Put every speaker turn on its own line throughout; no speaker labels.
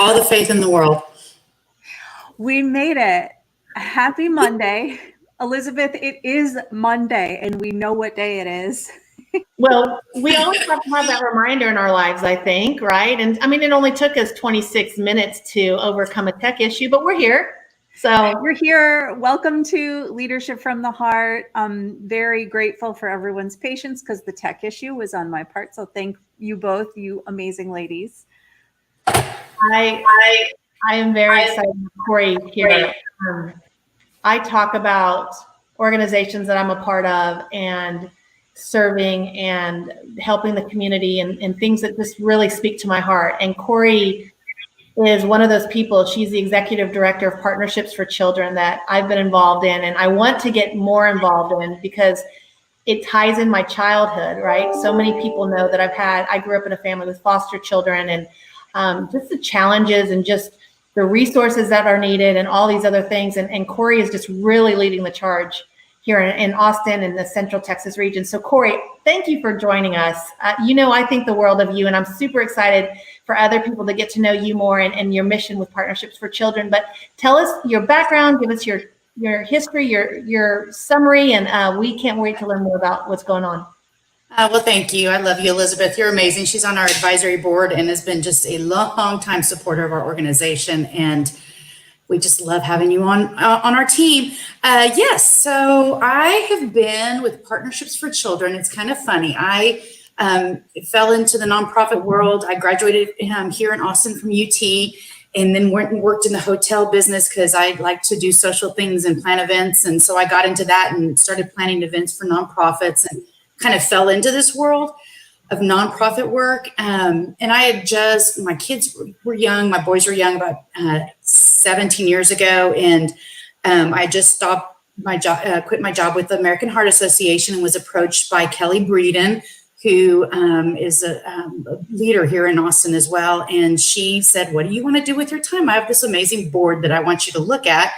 All the faith in the world.
We made it. Happy Monday. Elizabeth, it is Monday, and we know what day it is.
Well, we always have to have that reminder in our lives, I think, right? And I mean, it only took us 26 minutes to overcome a tech issue, but we're here. So
you're here. Welcome to Leadership from the Heart. I'm very grateful for everyone's patience because the tech issue was on my part. So thank you both, you amazing ladies.
I am very excited with Kori here. I talk about organizations that I'm a part of and serving and helping the community and things that just really speak to my heart. And Kori is one of those people. She's the executive director of Partnerships for Children that I've been involved in, and I want to get more involved in because it ties in my childhood, right? So many people know that I grew up in a family with foster children, and just the challenges and just the resources that are needed and all these other things. And Kori is just really leading the charge here in Austin and the Central Texas region. So Kori, thank you for joining us. I think the world of you, and I'm super excited for other people to get to know you more and your mission with Partnerships for Children. But tell us your background, give us your history, your summary, and we can't wait to learn more about what's going on.
Well, thank you. I love you, Elizabeth. You're amazing. She's on our advisory board and has been just a long time supporter of our organization. And we just love having you on our team. Yes, so I have been with Partnerships for Children. It's kind of funny. I fell into the nonprofit world. I graduated here in Austin from UT and then went and worked in the hotel business because I like to do social things and plan events. And so I got into that and started planning events for nonprofits and kind of fell into this world of nonprofit work. And I had my kids were young, my boys were young, about 17 years ago. And I just stopped my job, quit my job with the American Heart Association and was approached by Kelly Breeden, who is a leader here in Austin as well. And she said, what do you want to do with your time? I have this amazing board that I want you to look at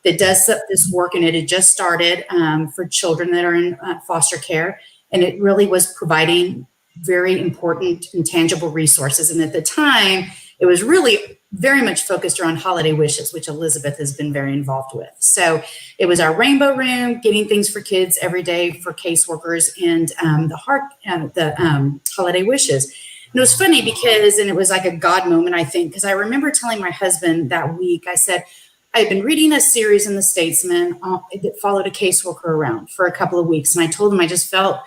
that does this work. And it had just started for children that are in foster care. And it really was providing very important and tangible resources. And at the time, it was really very much focused around holiday wishes, which Elizabeth has been very involved with. So it was our rainbow room, getting things for kids every day for caseworkers, and the holiday wishes. And it was funny because, and it was like a God moment, I think, because I remember telling my husband that week, I said, I had been reading a series in the Statesman that followed a caseworker around for a couple of weeks. And I told him I just felt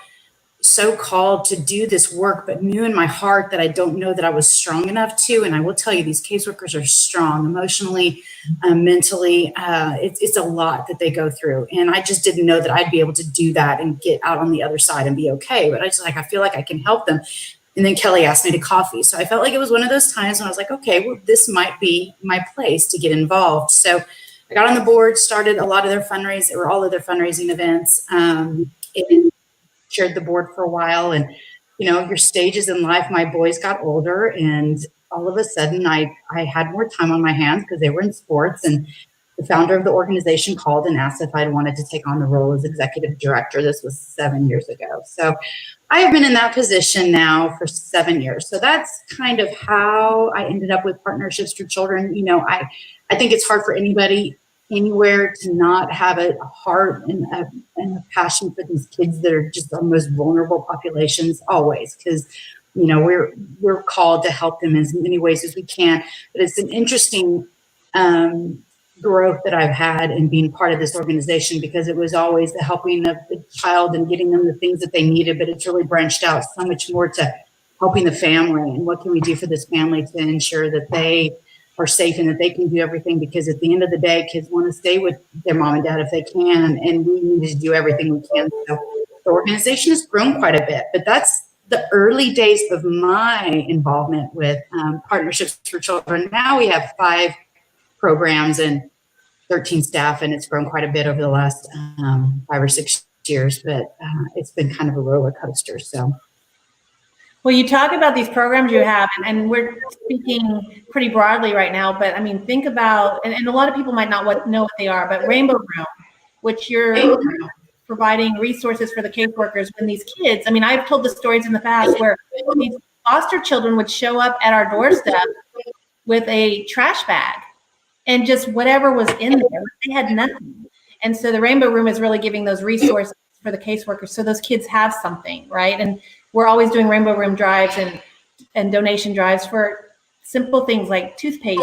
so called to do this work, but knew in my heart that I don't know that I was strong enough to. And I will tell you, these caseworkers are strong emotionally, mentally. It's a lot that they go through. And I just didn't know that I'd be able to do that and get out on the other side and be okay. But I feel like I can help them. And then Kelly asked me to coffee. So I felt like it was one of those times when I was like, okay, well, this might be my place to get involved. So I got on the board, started a lot of their fundraising, or all of their fundraising events. And chaired the board for a while. And, your stages in life, my boys got older, and all of a sudden I had more time on my hands because they were in sports. And the founder of the organization called and asked if I'd wanted to take on the role as executive director. This was 7 years ago. So I have been in that position now for 7 years. So that's kind of how I ended up with Partnerships for Children. I think it's hard for anybody anywhere to not have a heart and a passion for these kids that are just our most vulnerable populations always, because we're called to help them in as many ways as we can. But it's an interesting growth that I've had in being part of this organization, because it was always the helping of the child and getting them the things that they needed, but it's really branched out so much more to helping the family and what can we do for this family to ensure that they are safe and that they can do everything, because at the end of the day, kids want to stay with their mom and dad if they can, and we need to do everything we can. So the organization has grown quite a bit, but that's the early days of my involvement with Partnerships for Children. Now we have 5 programs and 13 staff, and it's grown quite a bit over the last 5 or 6 years, but it's been kind of a roller coaster. So.
Well, you talk about these programs you have, and we're speaking pretty broadly right now, but I mean, think about, and a lot of people might not know what they are, but Rainbow Room, which you're providing resources for the caseworkers when these kids, I mean, I've told the stories in the past where these foster children would show up at our doorstep with a trash bag and just whatever was in there. They had nothing. And so the Rainbow Room is really giving those resources for the caseworkers so those kids have something, right? And we're always doing Rainbow Room drives and donation drives for simple things like toothpaste.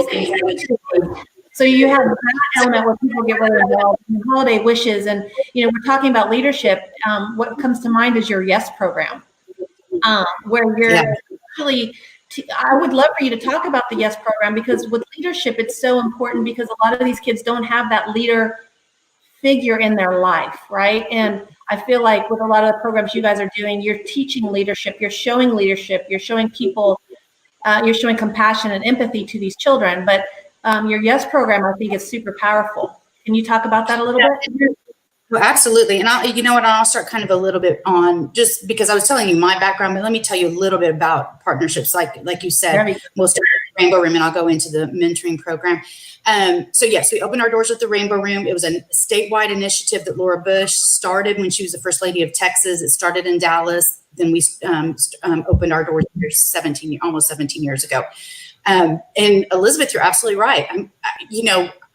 So you have that element where people get really involved in holiday wishes. And, you know, we're talking about leadership. What comes to mind is your YES program, where you're actually, I would love for you to talk about the YES program, because with leadership, it's so important because a lot of these kids don't have that leader figure in their life, right? And I feel like with a lot of the programs you guys are doing, you're teaching leadership, you're showing people, you're showing compassion and empathy to these children. But your YES program, I think, is super powerful. Can you talk about that a little bit?
Well, absolutely. And I'll start kind of a little bit on, just because I was telling you my background, but let me tell you a little bit about partnerships. Like you said, we'll start with Rainbow Room and I'll go into the mentoring program. So yes, we opened our doors with the Rainbow Room. It was a statewide initiative that Laura Bush started when she was the first lady of Texas. It started in Dallas. Then we opened our doors here almost 17 years ago. And Elizabeth, you're absolutely right.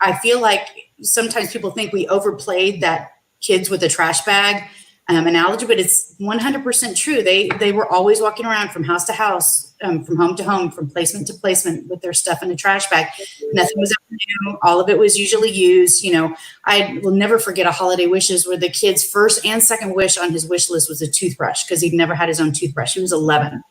I feel like sometimes people think we overplayed that kids with a trash bag analogy, but it's 100% true. They were always walking around from house to house, from home to home, from placement to placement with their stuff in a trash bag. Nothing was ever new. All of it was usually used. I will never forget a holiday wishes where the kid's first and second wish on his wish list was a toothbrush, because he'd never had his own toothbrush. He was 11.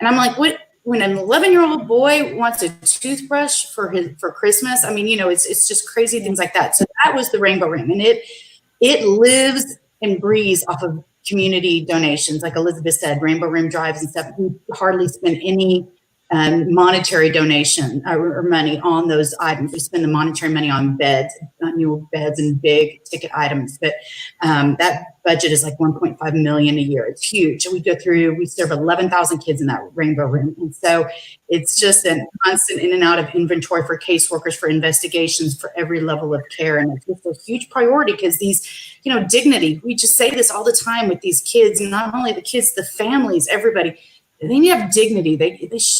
And I'm like, what? When an 11-year-old boy wants a toothbrush for Christmas, it's just crazy things like that. So that was the Rainbow Room, and it lives and breathes off of community donations. Like Elizabeth said, Rainbow Room drives and stuff. We hardly spend any monetary donation or money on those items. We spend the monetary money on beds, new beds and big ticket items. But that budget is like 1.5 million a year. It's huge. We serve 11,000 kids in that Rainbow Room. And so it's just a constant in and out of inventory for caseworkers, for investigations, for every level of care. And it's just a huge priority because these, dignity, we just say this all the time with these kids, and not only the kids, the families, everybody. They need to have dignity.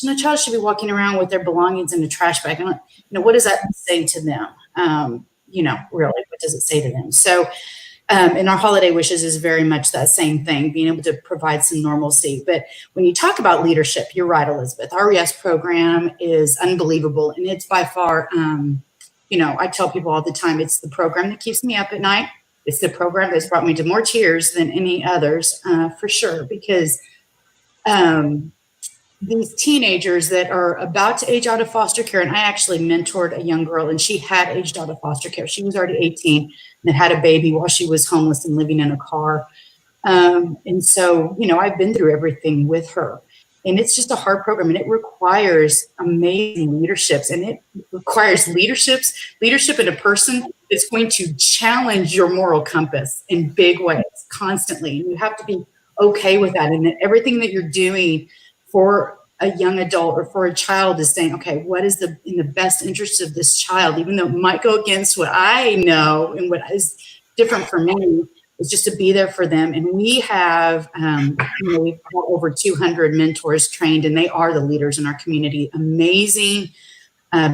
No child should be walking around with their belongings in a trash bag. What does that say to them? Really, what does it say to them? So, and our holiday wishes is very much that same thing, being able to provide some normalcy. But when you talk about leadership, you're right, Elizabeth. Our YES program is unbelievable, and it's by far, I tell people all the time, it's the program that keeps me up at night. It's the program that's brought me to more tears than any others, for sure, because these teenagers that are about to age out of foster care, and I actually mentored a young girl, and she had aged out of foster care. She was already 18 and had a baby while she was homeless and living in a car. And so, I've been through everything with her, and it's just a hard program, and it requires amazing leaderships, and it requires leadership in a person that's going to challenge your moral compass in big ways constantly. And you have to be okay with that, and that everything that you're doing for a young adult or for a child is saying, okay, what is in the best interest of this child, even though it might go against what I know and what is different for me, is just to be there for them. And we have, we've got over 200 mentors trained, and they are the leaders in our community. Amazing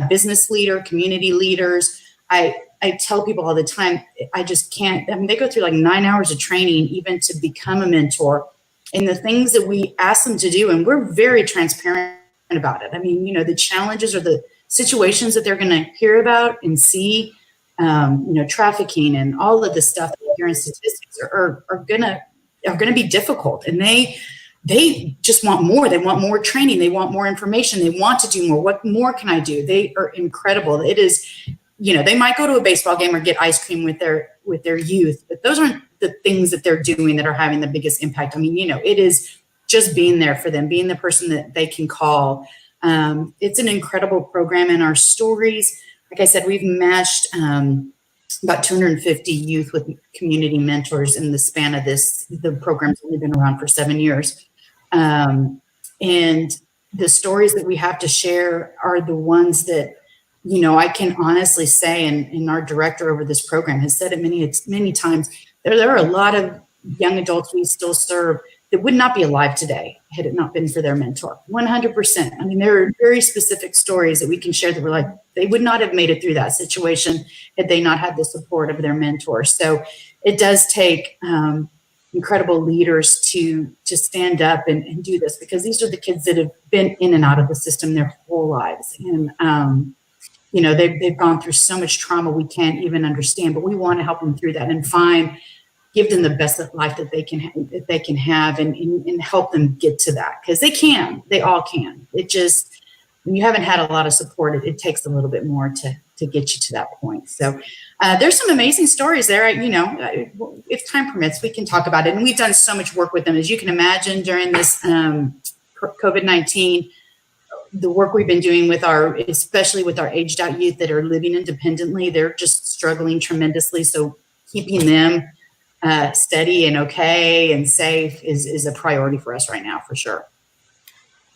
business leader, community leaders. I tell people all the time, I just can't, they go through like 9 hours of training even to become a mentor. And the things that we ask them to do, and we're very transparent about it. The challenges or the situations that they're going to hear about and see, trafficking and all of the stuff that we hear in statistics are going to be difficult. And they just want more. They want more training. They want more information. They want to do more. What more can I do? They are incredible. It is, they might go to a baseball game or get ice cream with their youth, but those aren't the things that they're doing that are having the biggest impact. It is just being there for them, being the person that they can call. It's an incredible program, and our stories, like I said, we've matched about 250 youth with community mentors in the span of this. The program's only been around for 7 years. And the stories that we have to share are the ones that, I can honestly say, and our director over this program has said it many times, there are a lot of young adults we still serve that would not be alive today had it not been for their mentor. 100%. I mean, there are very specific stories that we can share that were like, they would not have made it through that situation had they not had the support of their mentor. So it does take incredible leaders to stand up and do this, because these are the kids that have been in and out of the system their whole lives. And, you know, they've gone through so much trauma we can't even understand, but we want to help them through that and give them the best life that they can have and help them get to that, because they all can. It just, when you haven't had a lot of support, it takes a little bit more to get you to that point. So there's some amazing stories there. You know, if time permits, we can talk about it. And we've done so much work with them, as you can imagine, during this COVID-19. The work we've been doing especially with our aged out youth that are living independently, they're just struggling tremendously. So keeping them steady and okay and safe is a priority for us right now, for sure.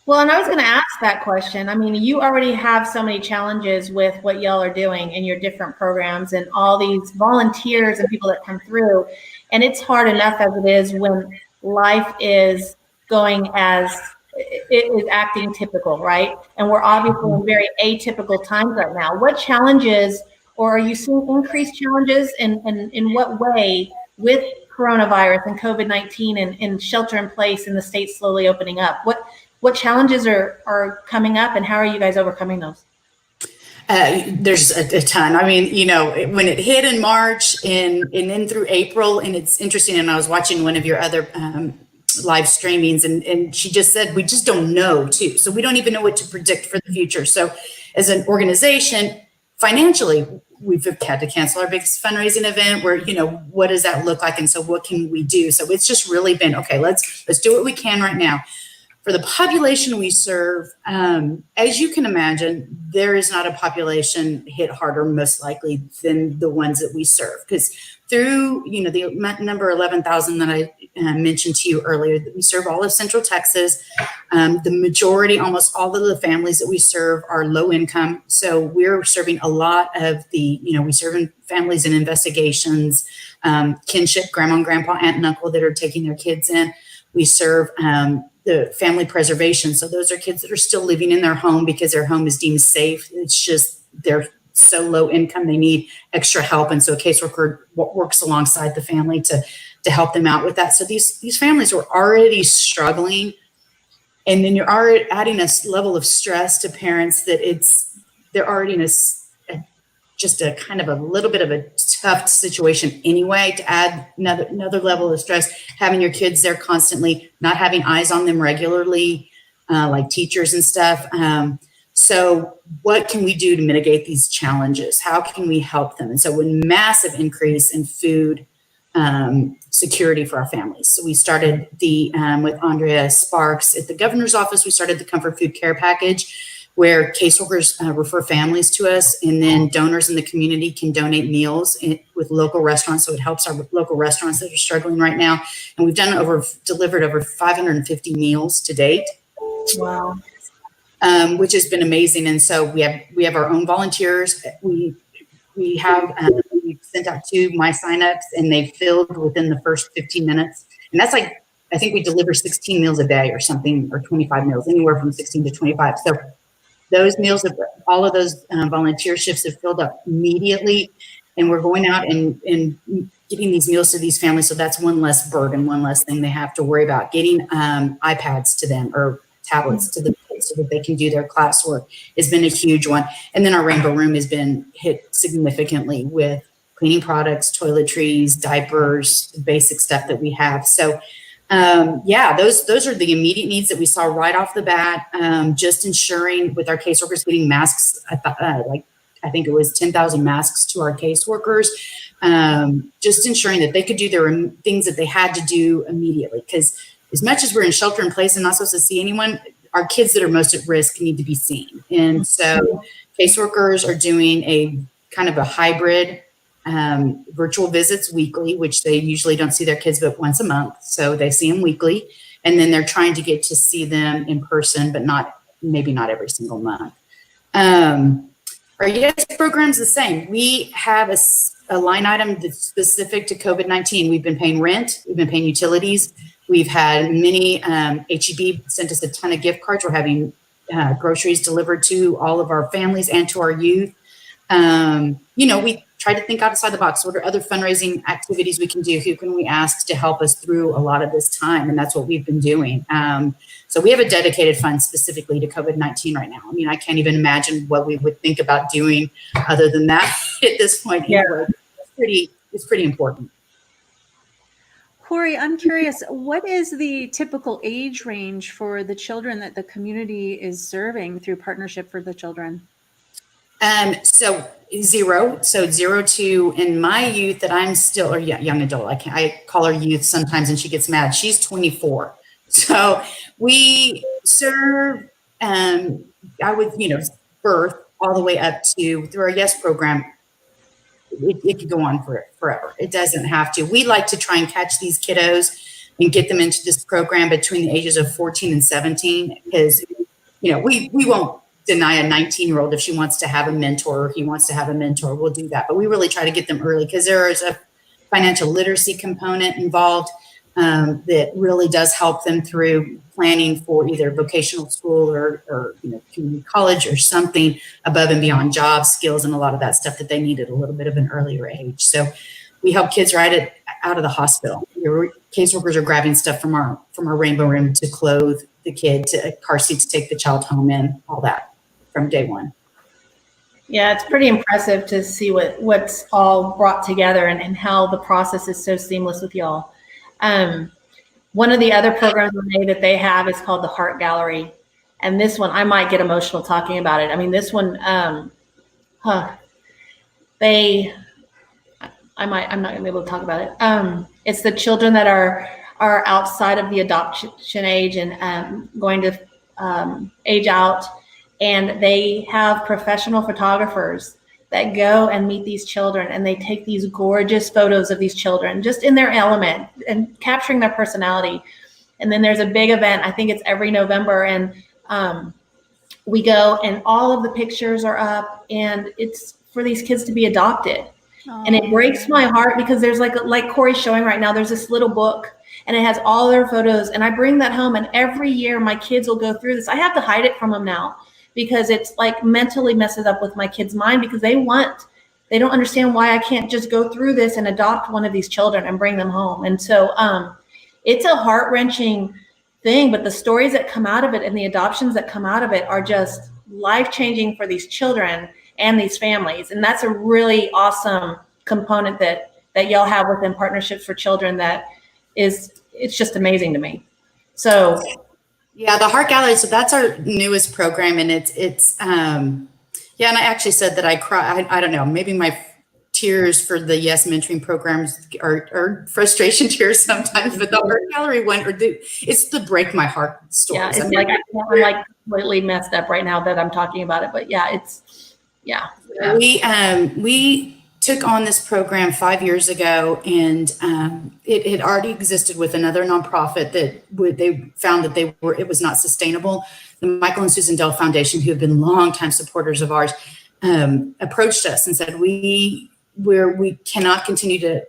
Well, and I was going to ask that question. I mean, you already have so many challenges with what y'all are doing in your different programs and all these volunteers and people that come through. And it's hard enough as it is when life is going as it is acting typical, right? And we're obviously in very atypical times right now. What challenges, or are you seeing increased challenges, and in what way with coronavirus and COVID-19 and shelter in place and the state slowly opening up? What challenges are coming up, and how are you guys overcoming those?
There's a ton. I mean, you know, when it hit in March and then through April, and it's interesting, and I was watching one of your other live streamings, and she just said, we just don't know too. So we don't even know what to predict for the future. So as an organization, financially, we've had to cancel our biggest fundraising event where, you know, what does that look like? And so what can we do? So it's just really been, okay, let's do what we can right now. For the population we serve, as you can imagine, there is not a population hit harder, most likely, than the ones that we serve. Because through, you know, the number 11,000 that I mentioned to you earlier, that we serve all of Central Texas. The majority, almost all of the families that we serve are low income. So we're serving a lot of we serve families in investigations, kinship, grandma and grandpa, aunt and uncle that are taking their kids in. We serve the family preservation. So those are kids that are still living in their home because their home is deemed safe. It's just they're so low income, they need extra help. And so a caseworker works alongside the family to help them out with that. So these families were already struggling. And then you're already adding a level of stress to parents that they're already in a kind of a little bit of a tough situation anyway, to add another level of stress, having your kids there constantly, not having eyes on them regularly, like teachers and stuff. So what can we do to mitigate these challenges? How can we help them? And so a massive increase in food security for our families. So we started with Andrea Sparks at the governor's office, we started the Comfort Food Care Package, where caseworkers refer families to us, and then donors in the community can donate meals with local restaurants. So it helps our local restaurants that are struggling right now. And we've delivered over 550 meals to date.
Wow.
Which has been amazing. And so we have our own volunteers. We have we've sent out 2 My Signups, and they filled within the first 15 minutes. And that's like, I think we deliver 16 meals a day or something, or 25 meals, anywhere from 16 to 25. So those meals, all of those volunteer shifts have filled up immediately, and we're going out and getting these meals to these families. So that's one less burden, one less thing they have to worry about. Getting iPads to them or tablets to the kids so that they can do their classwork has been a huge one. And then our Rainbow Room has been hit significantly with cleaning products, toiletries, diapers, the basic stuff that we have. So those are the immediate needs that we saw right off the bat. Just ensuring with our caseworkers getting masks, I think it was 10,000 masks to our caseworkers. Just ensuring that they could do their things that they had to do immediately. Because as much as we're in shelter in place and not supposed to see anyone, our kids that are most at risk need to be seen. And so caseworkers are doing a kind of a hybrid virtual visits weekly, which they usually don't see their kids but once a month. So they see them weekly, and then they're trying to get to see them in person, but maybe not every single month. Our yes program's the same. We have a line item that's specific to COVID-19. We've been paying rent, we've been paying utilities, We've had many, HEB sent us a ton of gift cards. We're having groceries delivered to all of our families and to our youth. We try to think outside the box. What are other fundraising activities we can do? Who can we ask to help us through a lot of this time? And that's what we've been doing. So we have a dedicated fund specifically to COVID-19 right now. I mean, I can't even imagine what we would think about doing other than that at this point.
Yeah.
Anyway, it's pretty important.
Kori, I'm curious, what is the typical age range for the children that the community is serving through Partnership for the Children?
So zero to, in my youth that I'm still, or young adult, I call her youth sometimes and she gets mad. She's 24. So we serve, birth all the way up to, through our YES program. It could go on forever. It doesn't have to. We like to try and catch these kiddos and get them into this program between the ages of 14 and 17, because, we won't deny a 19-year-old if she wants to have a mentor or he wants to have a mentor. We'll do that. But we really try to get them early because there is a financial literacy component involved that really does help them through planning for either vocational school or community college or something above and beyond job skills and a lot of that stuff that they need at a little bit of an earlier age. So we help kids right out of the hospital. Caseworkers are grabbing stuff from our rainbow room to clothe the kid, to a car seat to take the child home in, all that from day one.
Yeah, it's pretty impressive to see what's all brought together and how the process is so seamless with y'all. One of the other programs that they have is called the Heart Gallery. And this one, I might get emotional talking about it. I mean, this one, I'm not gonna be able to talk about it. It's the children that are outside of the adoption age and going to age out. And they have professional photographers that go and meet these children, and they take these gorgeous photos of these children just in their element and capturing their personality. And then there's a big event, I think it's every November, and we go and all of the pictures are up, and it's for these kids to be adopted. Aww. And it breaks my heart because there's like Kori's showing right now, there's this little book and it has all their photos, and I bring that home, and every year my kids will go through this. I have to hide it from them now, because it's like mentally messes up with my kids' mind, because they don't understand why I can't just go through this and adopt one of these children and bring them home. And so it's a heart-wrenching thing, but the stories that come out of it and the adoptions that come out of it are just life-changing for these children and these families. And that's a really awesome component that y'all have within Partnerships for Children it's just amazing to me. So
yeah, the Heart Gallery. So that's our newest program, and it's and I actually said that I cry. I don't know, maybe my tears for the YES mentoring programs are frustration tears sometimes, but the Heart Gallery one, it's the break my heart stories.
Yeah, I'm like completely messed up right now that I'm talking about it, but yeah.
We took on this program 5 years ago, and it had already existed with another nonprofit they found that it was not sustainable. The Michael and Susan Dell Foundation, who have been longtime supporters of ours, approached us and said, we cannot continue to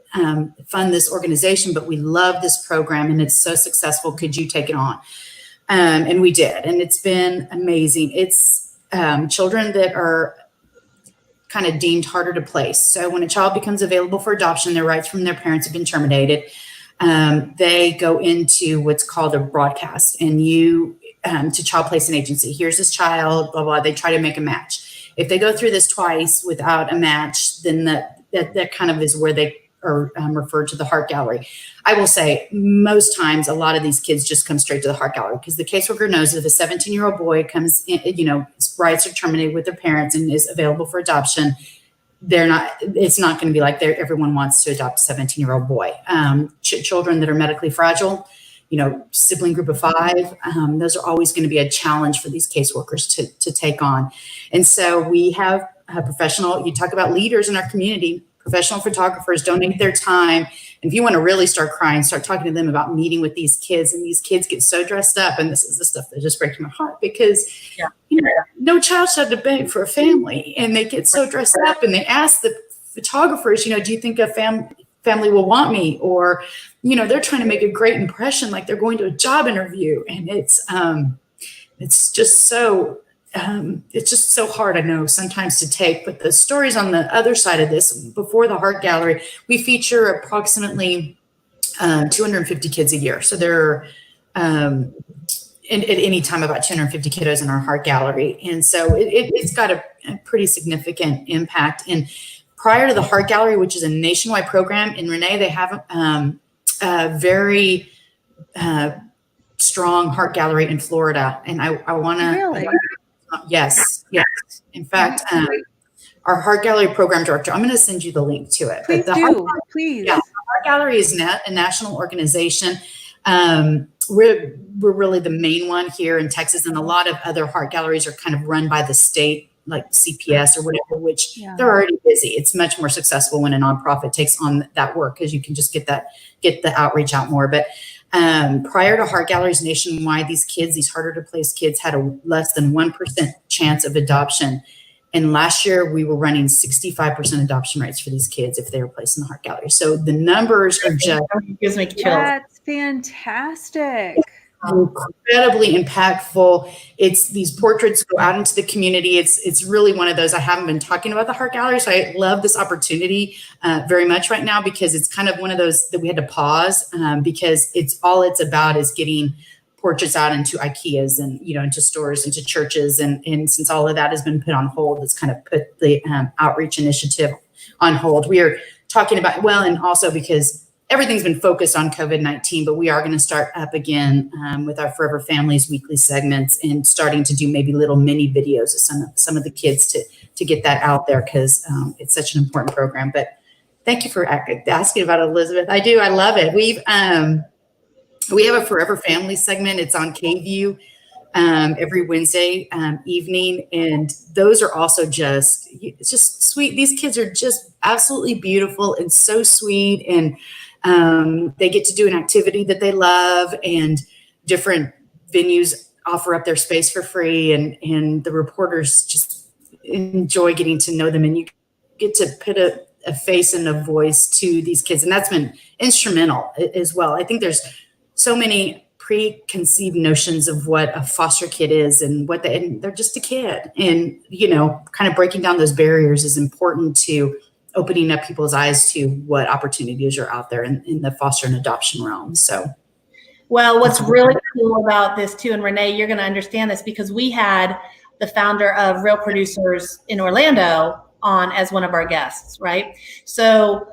fund this organization, but we love this program and it's so successful. Could you take it on? And we did, and it's been amazing. It's children that are kind of deemed harder to place. So when a child becomes available for adoption, their rights from their parents have been terminated. They go into what's called a broadcast, and to child placement agency. Here's this child, blah, blah. They try to make a match. If they go through this twice without a match, then that kind of is where they are referred to the Heart Gallery. I will say most times a lot of these kids just come straight to the Heart Gallery, because the caseworker knows if a 17-year-old boy comes in, his rights are terminated with their parents and is available for adoption, it's not going to be like everyone wants to adopt a 17-year-old boy. Children that are medically fragile, sibling group of 5, those are always going to be a challenge for these caseworkers to take on. And so we have a professional, you talk about leaders in our community, professional photographers donate their time. And if you want to really start crying, start talking to them about meeting with these kids, and these kids get so dressed up. And this is the stuff that just breaks my heart, because no child should have to beg for a family, and they get so dressed up, and they ask the photographers, do you think a family will want me, or, you know, they're trying to make a great impression, like they're going to a job interview. And it's just so hard, I know, sometimes to take. But the stories on the other side of this, before the Heart Gallery, we feature approximately 250 kids a year. So there are at any time about 250 kiddos in our Heart Gallery. And so it's got a pretty significant impact. And prior to the Heart Gallery, which is a nationwide program, in Renee, they have a very strong Heart Gallery in Florida. And I want to,
Really?
Yes. In fact, our Heart Gallery program director, I'm going to send you the link to it.
Please do. Please.
Yeah, Heart Gallery is a national organization. We're really the main one here in Texas, and a lot of other Heart Galleries are kind of run by the state, like CPS or whatever, which they're already busy. It's much more successful when a nonprofit takes on that work, because you can just get the outreach out more. But prior to Heart Galleries nationwide, these kids, these harder to place kids, had a less than 1% chance of adoption. And last year we were running 65% adoption rates for these kids if they were placed in the Heart Gallery. So the numbers are just
gives me chills.
That's fantastic.
Incredibly impactful. It's these portraits go out into the community. It's really one of those. I haven't been talking about the Heart Gallery, so I love this opportunity very much right now, because it's kind of one of those that we had to pause because it's about is getting portraits out into IKEAs and, you know, into stores, into churches, and since all of that has been put on hold, it's kind of put the outreach initiative on hold. We are talking about, well, and also because everything's been focused on COVID-19, but we are going to start up again with our Forever Families weekly segments, and starting to do maybe little mini videos of some of the kids to get that out there, because it's such an important program. But thank you for asking about it, Elizabeth. I do. I love it. We have a Forever Family segment. It's on KView every Wednesday evening. And those are also it's just sweet. These kids are just absolutely beautiful and so sweet. And they get to do an activity that they love, and different venues offer up their space for free. And the reporters just enjoy getting to know them, and you get to put a face and a voice to these kids. And that's been instrumental as well. I think there's so many preconceived notions of what a foster kid is, and and they're just a kid. And, you know, kind of breaking down those barriers is important to opening up people's eyes to what opportunities are out there in the foster and adoption realm. So,
well, what's really cool about this too, and Renee, you're going to understand this, because we had the founder of Real Producers in Orlando on as one of our guests, right? So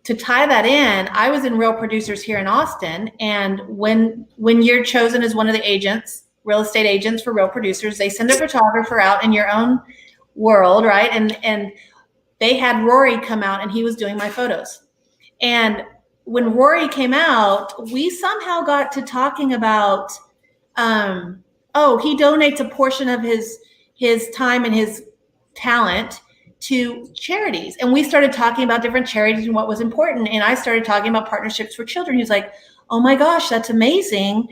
to tie that in, I was in Real Producers here in Austin, and when you're chosen as one of the agents, real estate agents for Real Producers, they send a photographer out in your own world, right? And they had Rory come out, and he was doing my photos. And when Rory came out, we somehow got to talking about, he donates a portion of his time and his talent to charities. And we started talking about different charities and what was important. And I started talking about partnerships for children. He's like, oh my gosh, that's amazing.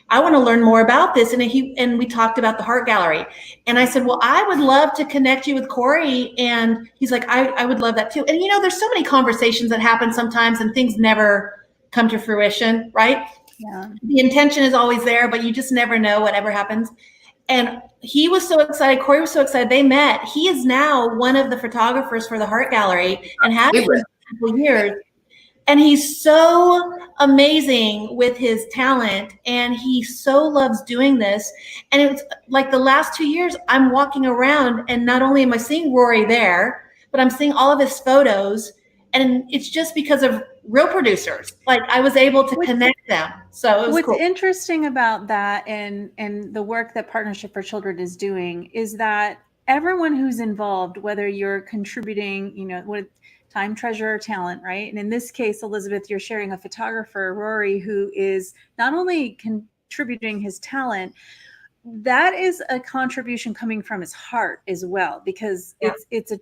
I want to learn more about this. And we talked about the Heart Gallery. And I said, well, I would love to connect you with Kori. And he's like, I would love that too. And you know, there's so many conversations that happen sometimes, and things never come to fruition, right?
Yeah.
The intention is always there, but you just never know whatever happens. And he was so excited. Kori was so excited. They met. He is now one of the photographers for the Heart Gallery, and has been for a couple years. And he's so amazing with his talent, and he so loves doing this. And it's like the last 2 years, I'm walking around, and not only am I seeing Rory there, but I'm seeing all of his photos. And it's just because of Real Producers. Like, I was able to connect them. So it was
What's
cool.
interesting about that, and the work that Partnership for Children is doing, is that everyone who's involved, whether you're contributing, you know, with time, treasure, or talent, right? And in this case, Elizabeth, you're sharing a photographer, Rory, who is not only contributing his talent, that is a contribution coming from his heart as well, because it's a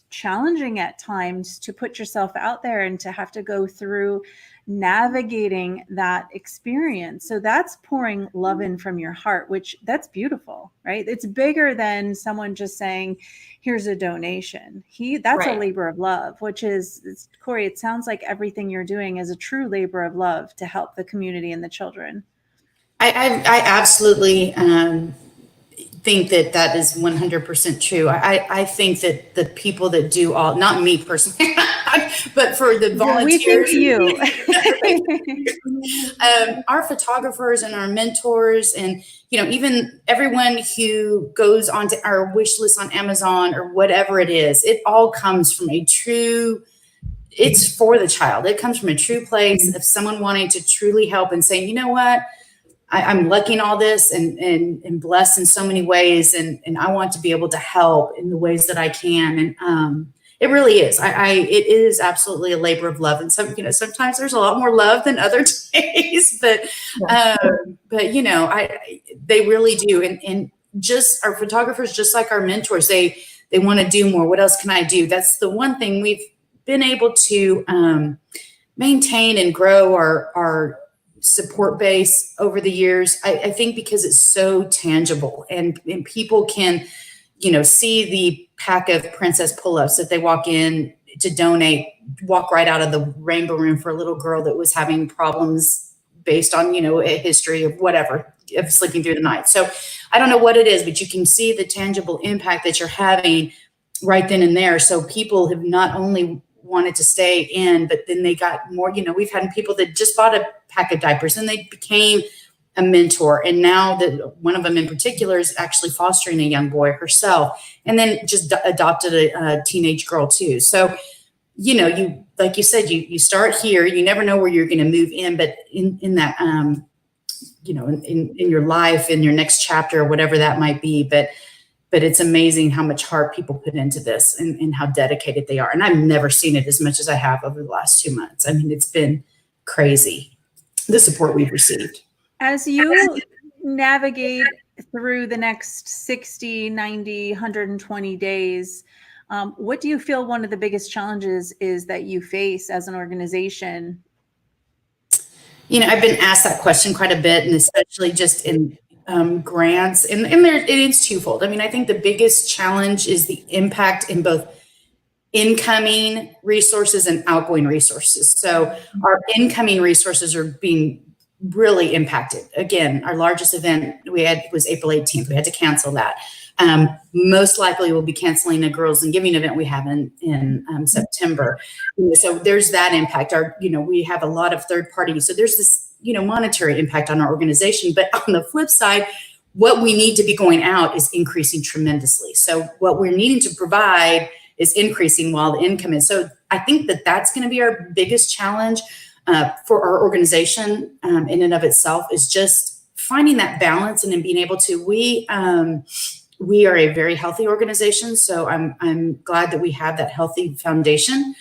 challenging at times to put yourself out there and to have to go through navigating that experience. So that's pouring love in from your heart, which that's beautiful, right? It's bigger than someone just saying, here's a donation. That's a labor of love, which is, Kori, it sounds like everything you're doing is a true labor of love to help the community and the children.
I absolutely think that is 100% true. I think that the people that do all, not me personally, but for the volunteers,
you.
Our photographers and our mentors, and even everyone who goes onto our wish list on Amazon or whatever it is, it all comes from it's for the child. It comes from a true place of someone wanting to truly help and saying, you know what, I'm lucky in all this and blessed in so many ways. And I want to be able to help in the ways that I can. And it really is. It is absolutely a labor of love. And sometimes there's a lot more love than other days, but they really do. And just our photographers, just like our mentors, they want to do more. What else can I do? That's the one thing we've been able to maintain and grow our support base over the years. I think because it's so tangible and people can, see the pack of princess pull-ups that they walk in to donate, walk right out of the rainbow room for a little girl that was having problems based on, a history of whatever, of sleeping through the night. So I don't know what it is, but you can see the tangible impact that you're having right then and there. So people have not only wanted to stay in, but then they got more, we've had people that just bought a pack of diapers and they became a mentor. And now that one of them in particular is actually fostering a young boy herself, and then just adopted a teenage girl too. So, you, like you said, you start here, you never know where you're going to move in, but in that, in your life, in your next chapter, or whatever that might be. But it's amazing how much heart people put into this and how dedicated they are. And I've never seen it as much as I have over the last 2 months. I mean, it's been crazy, the support we've received.
As you navigate through the next 60, 90, 120 days, what do you feel one of the biggest challenges is that you face as an organization?
I've been asked that question quite a bit, and especially just in grants, and it's twofold. I mean, I think the biggest challenge is the impact in both incoming resources and outgoing resources. So our incoming resources are being really impacted. Again, our largest event we had was April 18th. We had to cancel that. Most likely we'll be canceling a Girls and Giving event we have in September. So there's that impact. We have a lot of third parties. So there's this, monetary impact on our organization. But on the flip side, what we need to be going out is increasing tremendously. So what we're needing to provide is increasing while the income is. So I think that's going to be our biggest challenge for our organization in and of itself, is just finding that balance and then being able to, we are a very healthy organization. So I'm glad that we have that healthy foundation.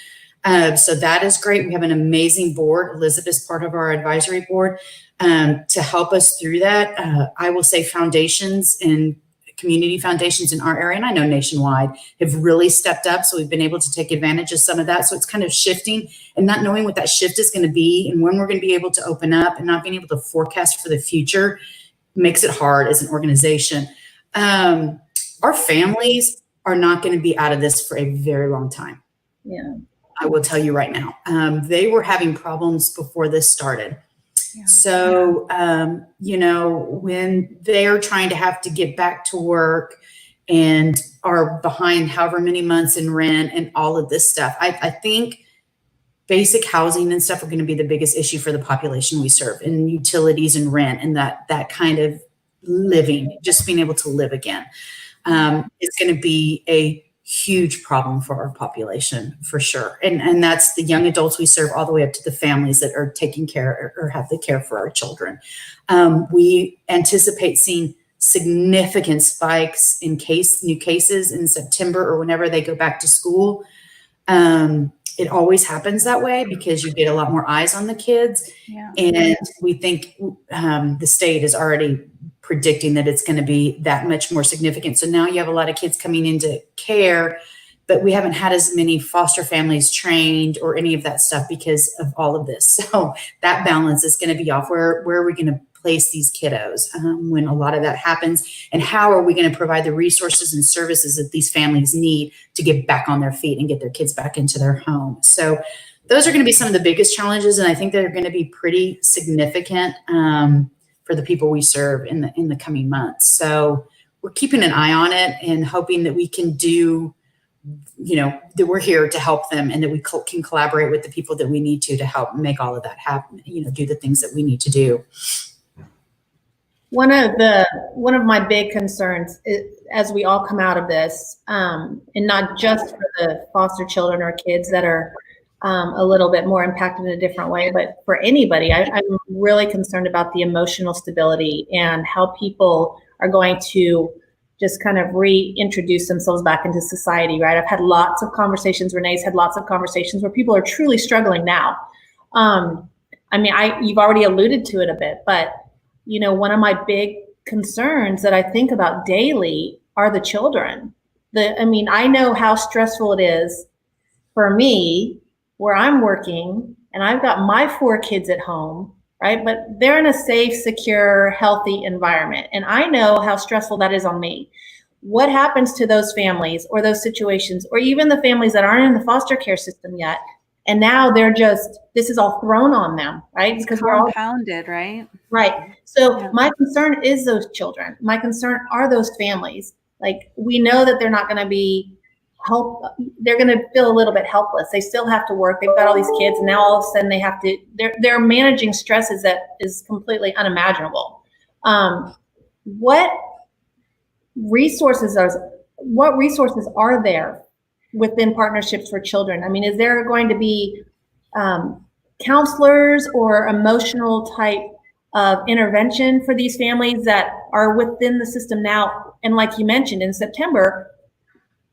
So that is great. We have an amazing board. Elizabeth's part of our advisory board to help us through that. I will say foundations and community foundations in our area, and I know nationwide, have really stepped up. So we've been able to take advantage of some of that. So it's kind of shifting and not knowing what that shift is going to be and when we're going to be able to open up, and not being able to forecast for the future makes it hard as an organization. Our families are not going to be out of this for a very long time.
Yeah.
I will tell you right now. They were having problems before this started. Yeah. So, when they're trying to have to get back to work and are behind however many months in rent and all of this stuff, I think basic housing and stuff are going to be the biggest issue for the population we serve, and utilities and rent and that kind of living, just being able to live again. It's going to be a huge problem for our population for sure. And that's the young adults we serve all the way up to the families that are taking care or have the care for our children. We anticipate seeing significant spikes in new cases in September or whenever they go back to school. It always happens that way because you get a lot more eyes on the kids. Yeah. And we think the state is already predicting that it's going to be that much more significant. So now you have a lot of kids coming into care but we haven't had as many foster families trained or any of that stuff because of all of this. So that balance is going to be off. Where are we going to place these kiddos when a lot of that happens? And how are we going to provide the resources and services that these families need to get back on their feet and get their kids back into their home? So those are going to be some of the biggest challenges. And I think they're going to be pretty significant for the people we serve in the coming months. So we're keeping an eye on it and hoping that we can do, that we're here to help them and that we can collaborate with the people that we need to help make all of that happen, do the things that we need to do.
One of my big concerns is, as we all come out of this, and not just for the foster children or kids that are a little bit more impacted in a different way, but for anybody, I'm really concerned about the emotional stability and how people are going to just kind of reintroduce themselves back into society, right? I've had lots of conversations, Renee's had lots of conversations where people are truly struggling now. You've already alluded to it a bit, but one of my big concerns that I think about daily are the children. I know how stressful it is for me where I'm working and I've got my 4 kids at home, right? But they're in a safe, secure, healthy environment. And I know how stressful that is on me. What happens to those families or those situations, or even the families that aren't in the foster care system yet? And now this is all thrown on them, right? Because we're all
compounded, right?
Right. So my concern is those children. My concern are those families. Like, we know that they're not going to be they're going to feel a little bit helpless. They still have to work. They've got all these kids, and now all of a sudden they're managing stresses that is completely unimaginable. What resources are there within Partnerships for Children? Is there going to be counselors or emotional type of intervention for these families that are within the system now? And like you mentioned, in September,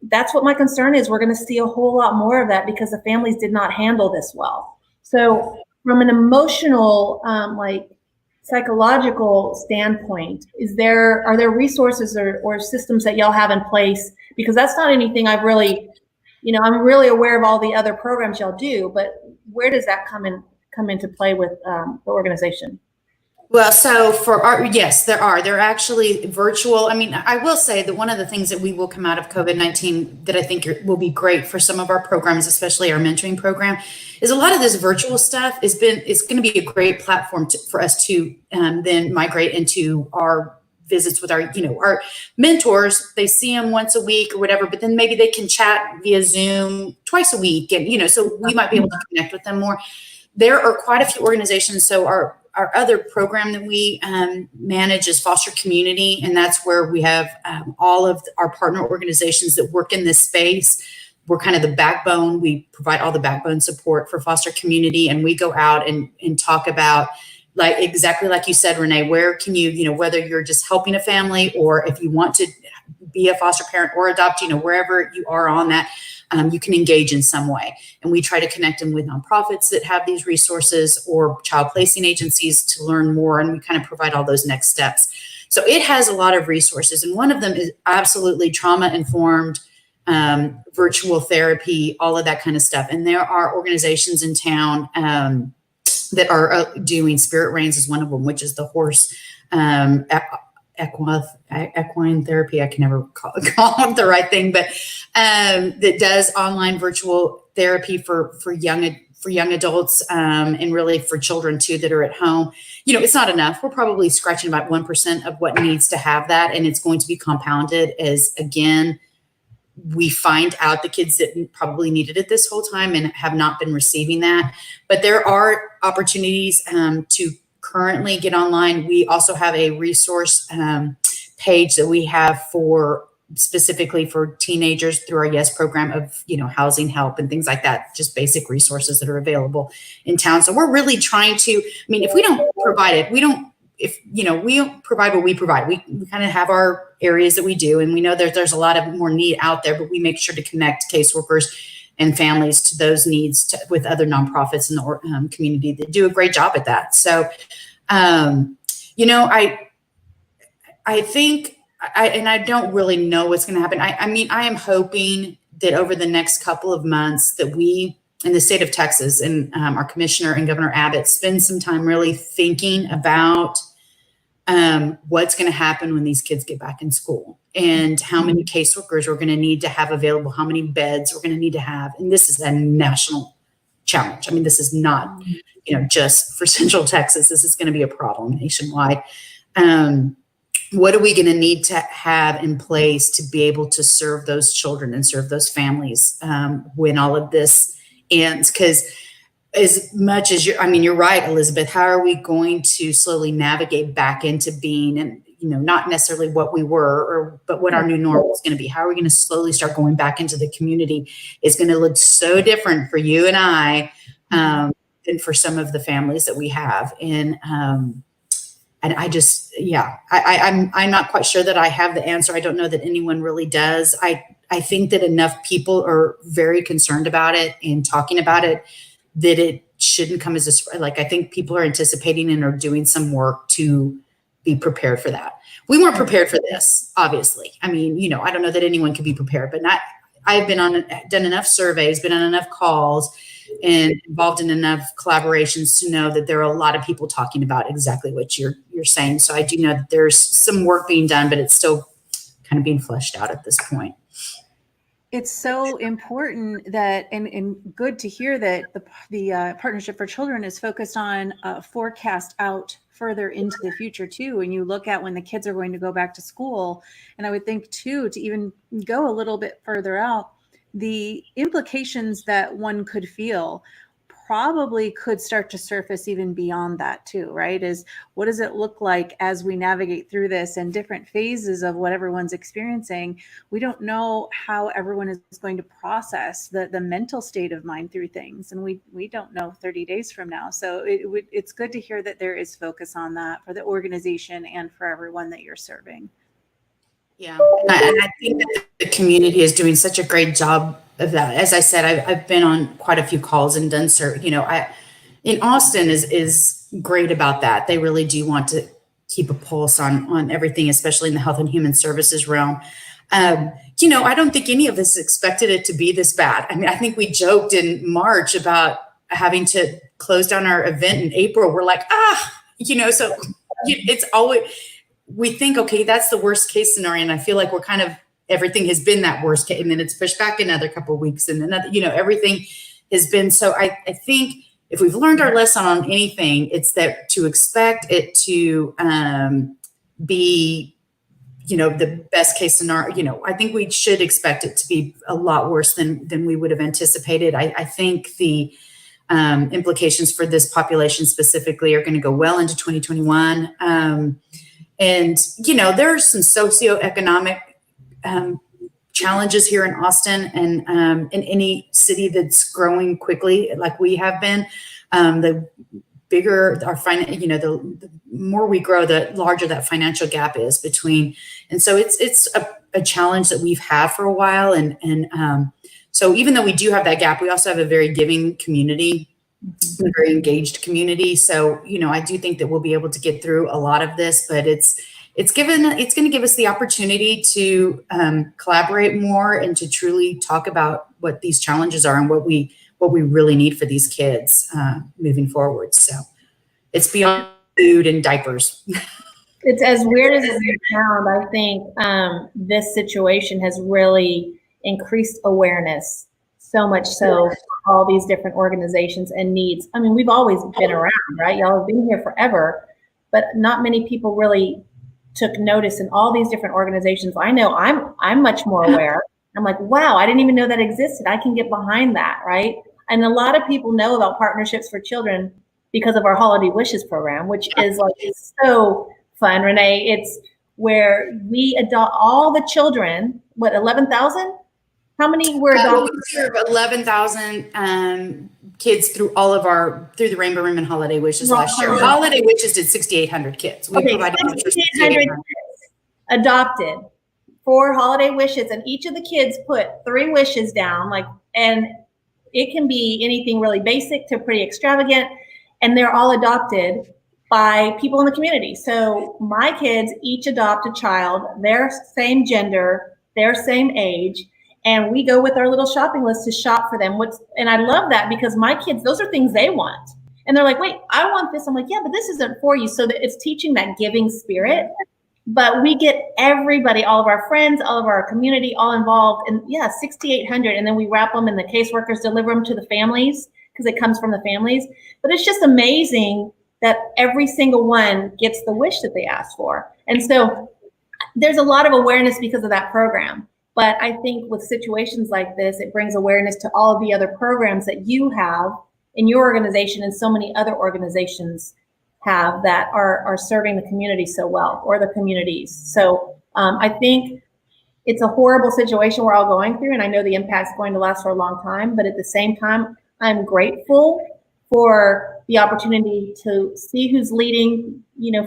that's what my concern is. We're going to see a whole lot more of that because the families did not handle this well. So from an emotional, psychological standpoint, are there resources or systems that y'all have in place? Because that's not anything I've really, I'm really aware of all the other programs y'all do, but where does that come into play with the organization?
Well, so yes, there are. They're actually virtual. I will say that one of the things that we will come out of COVID-19 that I think will be great for some of our programs, especially our mentoring program, is a lot of this virtual stuff it's going to be a great platform for us to then migrate into our visits with our mentors. They see them once a week or whatever, but then maybe they can chat via Zoom twice a week. And, so we might be able to connect with them more. There are quite a few organizations. So our other program that we manage is Foster Community, and that's where we have all of our partner organizations that work in this space. We're kind of the backbone. We provide all the backbone support for Foster Community, and we go out and talk about, like, exactly like you said, Renee, where can you, whether you're just helping a family or if you want to be a foster parent or adopt, wherever you are on that, you can engage in some way. And we try to connect them with nonprofits that have these resources or child placing agencies to learn more. And we kind of provide all those next steps. So it has a lot of resources. And one of them is absolutely trauma-informed virtual therapy, all of that kind of stuff. And there are organizations in town that are doing Spirit Reigns is one of them, which is the horse equine therapy. I can never call it the right thing, but that does online virtual therapy for young adults and really for children too that are at home. It's not enough. We're probably scratching about 1% of what needs to have that, and it's going to be compounded as, again, we find out the kids that probably needed it this whole time and have not been receiving that. But there are opportunities to currently get online. We also have a resource page that we have specifically for teenagers through our YES program of, housing help and things like that, just basic resources that are available in town. So we're really trying to, if we don't provide it, we don't provide what we provide. We kind of have our areas that we do, and we know there's a lot of more need out there, but we make sure to connect caseworkers and families to those needs with other nonprofits in the community that do a great job at that. So, I think, and I don't really know what's going to happen. I am hoping that over the next couple of months that we in the state of Texas and our commissioner and Governor Abbott spend some time really thinking about what's going to happen when these kids get back in school and how many caseworkers we're going to need to have available, how many beds we're going to need to have. And this is a national challenge. I mean, this is not, just for Central Texas. This is going to be a problem nationwide. What are we going to need to have in place to be able to serve those children and serve those families when all of this ends? Because as much as you're right, Elizabeth, how are we going to slowly navigate back into being, and not necessarily what we were, but what our new normal is going to be? How are we going to slowly start going back into the community? It's going to look so different for you and I than for some of the families that we have. And I just, I'm not quite sure that I have the answer. I don't know that anyone really does. I think that enough people are very concerned about it and talking about it, that it shouldn't come as a, I think people are anticipating and are doing some work to be prepared for that. We weren't prepared for this, obviously. I mean, I don't know that anyone could be prepared, but I've done enough surveys, been on enough calls, and involved in enough collaborations to know that there are a lot of people talking about exactly what you're saying. So I do know that there's some work being done, but it's still kind of being fleshed out at this point.
It's so important that, and good to hear that the Partnership for Children is focused on forecast out further into the future too. And you look at when the kids are going to go back to school, and I would think too, to even go a little bit further out, the implications that one could feel probably could start to surface even beyond that too, right? Is what does it look like as we navigate through this and different phases of what everyone's experiencing? We don't know how everyone is going to process the mental state of mind through things. And we don't know 30 days from now. So it's good to hear that there is focus on that for the organization and for everyone that you're serving.
Yeah, and I think that the community is doing such a great job of that. As I said, I've been on quite a few calls and done in Austin is great about that. They really do want to keep a pulse on everything, especially in the health and human services realm. I don't think any of us expected it to be this bad. I mean, I think we joked in March about having to close down our event in April. We're like, so it's always, we think, okay, that's the worst case scenario. And I feel like we're kind of, everything has been that worst case, and then it's pushed back another couple of weeks, and then, everything has been. So I think if we've learned our lesson on anything, it's that to expect it to be, the best case scenario. I think we should expect it to be a lot worse than we would have anticipated. I think the implications for this population specifically are going to go well into 2021. And, there are some socioeconomic challenges here in Austin and in any city that's growing quickly like we have been. The bigger our the more we grow, the larger that financial gap is between. And so it's a challenge that we've had for a while. And so even though we do have that gap, we also have a very giving community, a very engaged community. So, I do think that we'll be able to get through a lot of this, but it's going to give us the opportunity to collaborate more and to truly talk about what these challenges are and what we really need for these kids moving forward. So it's beyond food and diapers.
It's as weird as it may sound. I think this situation has really increased awareness, so much so for all these different organizations and needs. I mean, we've always been around, right? Y'all have been here forever, but not many people really took notice in all these different organizations. I know I'm much more aware. I'm like, wow, I didn't even know that existed. I can get behind that, right? And a lot of people know about Partnerships for Children because of our Holiday Wishes program, which is like so fun, Renee. It's where we adopt all the children, 11,000? How many were adopted?
We serve 11,000 kids through the Rainbow Ribbon Holiday Wishes last year. Holiday Wishes did 6,800 kids. We provided
6,800 kids adopted for Holiday Wishes, and each of the kids put 3 wishes down, and it can be anything really basic to pretty extravagant, and they're all adopted by people in the community. So my kids each adopt a child, their same gender, their same age, And we go with our little shopping list to shop for them. And I love that because my kids, those are things they want. And they're like, wait, I want this. I'm like, yeah, but this isn't for you. So that it's teaching that giving spirit. But we get everybody, all of our friends, all of our community, all involved. And yeah, 6,800. And then we wrap them and the caseworkers deliver them to the families because it comes from the families. But it's just amazing that every single one gets the wish that they asked for. And so there's a lot of awareness because of that program. But I think with situations like this, it brings awareness to all of the other programs that you have in your organization and so many other organizations have that are serving the community so well, or the communities. So I think it's a horrible situation we're all going through, and I know the impact's going to last for a long time, but at the same time, I'm grateful for the opportunity to see who's leading,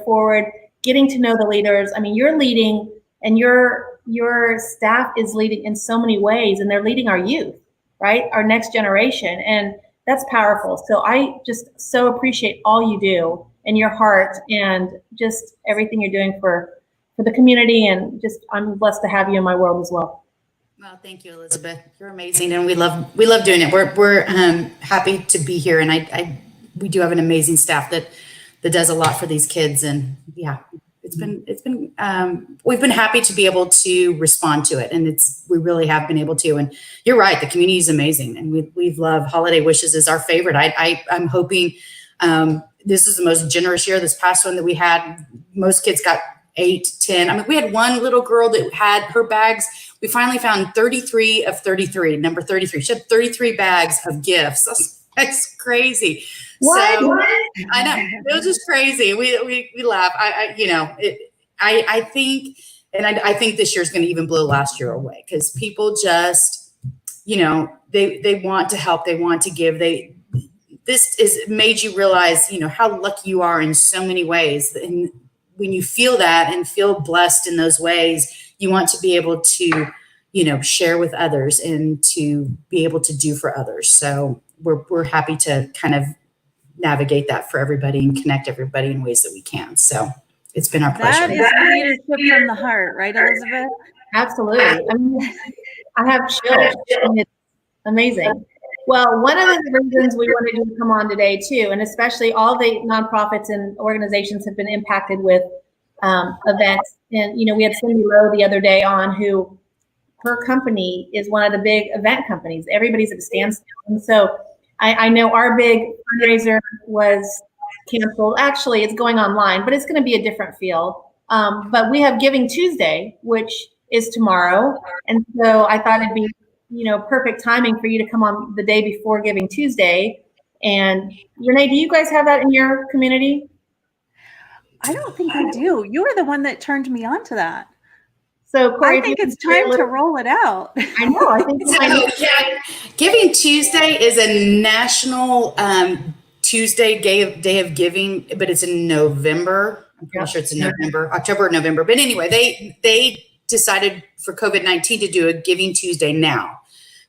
forward, getting to know the leaders. I mean, you're leading, and your staff is leading in so many ways, and they're leading our youth, right? Our next generation, and that's powerful. So I just so appreciate all you do and your heart and just everything you're doing for the community, and just I'm blessed to have you in my world as well.
Well, thank you, Elizabeth. You're amazing, and we love doing it. We're happy to be here, and we do have an amazing staff that does a lot for these kids, and yeah, we've been happy to be able to respond to it, and we really have been able to. And you're right, the community is amazing, and we've loved Holiday Wishes is our favorite. I'm hoping this is the most generous year. This past one that we had, most kids got 8, 10. I mean, we had one little girl that had her bags. We finally found 33 of 33, number 33. She had 33 bags of gifts. That's crazy.
What?
So, I know, it was just crazy. We laugh. I think, and I think this year's going to even blow last year away, because people just, they want to help. They want to give. This is made you realize, how lucky you are in so many ways. And when you feel that and feel blessed in those ways, you want to be able to, share with others and to be able to do for others. So we're happy to kind of navigate that for everybody and connect everybody in ways that we can. So it's been our pleasure.
That is leadership from the heart, right, Elizabeth?
Absolutely. I mean, I have chills. It's amazing. Well, one of the reasons we wanted you to come on today too, and especially all the nonprofits and organizations have been impacted with events. And, we had Cindy Lowe the other day on, who her company is one of the big event companies. Everybody's at a standstill. And so I know our big fundraiser was canceled. Actually, it's going online, but it's going to be a different feel. But we have Giving Tuesday, which is tomorrow. And so I thought it'd be, perfect timing for you to come on the day before Giving Tuesday. And Renee, do you guys have that in your community?
I don't think we do. You were the one that turned me on to that.
So Kori,
I think it's time to roll it out.
I know. I think
Giving Tuesday is a national Tuesday day of giving, but it's in November. I'm pretty sure it's in October or November. But anyway, they decided for COVID-19 to do a Giving Tuesday now,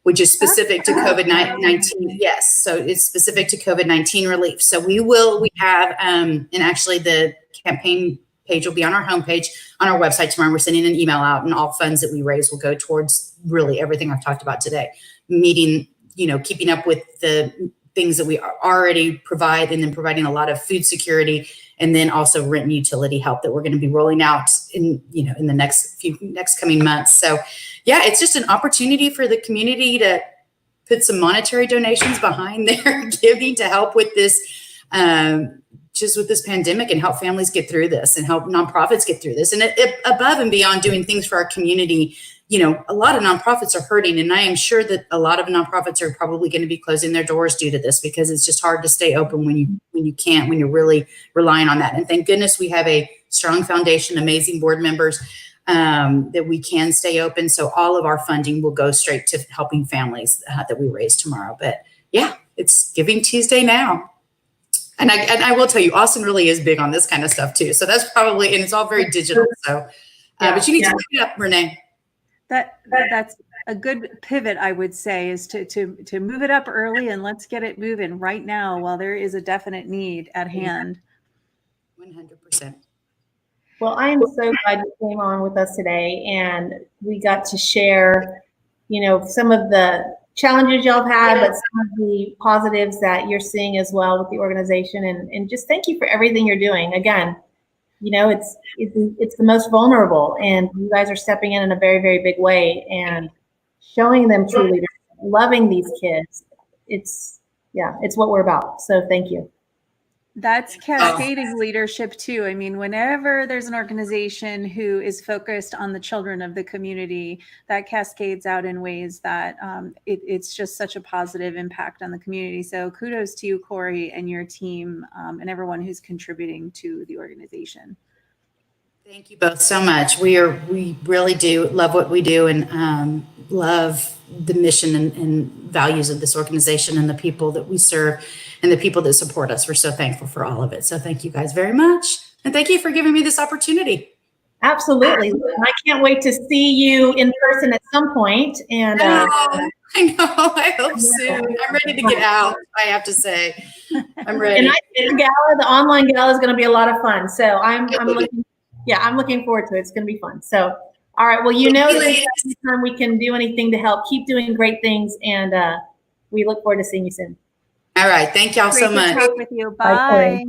which is specific to COVID-19. Yes. So it's specific to COVID-19 relief. So we have, and actually the campaign page will be on our homepage, on our website tomorrow. We're sending an email out, and all funds that we raise will go towards really everything I've talked about today. Meeting, keeping up with the things that we already provide, and then providing a lot of food security, and then also rent and utility help that we're going to be rolling out in the next coming months. So yeah, it's just an opportunity for the community to put some monetary donations behind their giving to help with this, just with this pandemic, and help families get through this, and help nonprofits get through this. And above and beyond doing things for our community, a lot of nonprofits are hurting, and I am sure that a lot of nonprofits are probably going to be closing their doors due to this, because it's just hard to stay open when you're really relying on that. And thank goodness we have a strong foundation, amazing board members, that we can stay open. So all of our funding will go straight to helping families that we raise tomorrow. But yeah, it's Giving Tuesday now. And I will tell you, Austin really is big on this kind of stuff too. So that's probably, and it's all very digital. So, but you need to look it up, Renee.
That's a good pivot, I would say, is to move it up early, and let's get it moving right now while there is a definite need at hand.
100%.
Well, I am so glad you came on with us today, and we got to share some of the challenges y'all have had, but some of the positives that you're seeing as well with the organization. And just thank you for everything you're doing. Again, it's the most vulnerable, and you guys are stepping in a very, very big way and showing them true leadership, loving these kids. It's what we're about. So thank you.
That's cascading leadership too. I mean, whenever there's an organization who is focused on the children of the community, that cascades out in ways that it's just such a positive impact on the community. So kudos to you, Kori, and your team, and everyone who's contributing to the organization.
Thank you both so much. We really do love what we do, and love the mission and values of this organization and the people that we serve and the people that support us. We're so thankful for all of it. So thank you guys very much. And thank you for giving me this opportunity.
Absolutely. I can't wait to see you in person at some point. And
I know. I hope soon. I'm ready to get out, I have to say. I'm ready.
And I think the online gala is going to be a lot of fun. So I'm looking forward to it. It's going to be fun. So, all right. Well, anytime we can do anything to help, keep doing great things. And we look forward to seeing you soon.
All right. Thank y'all so much.
Great to talk with you. Bye.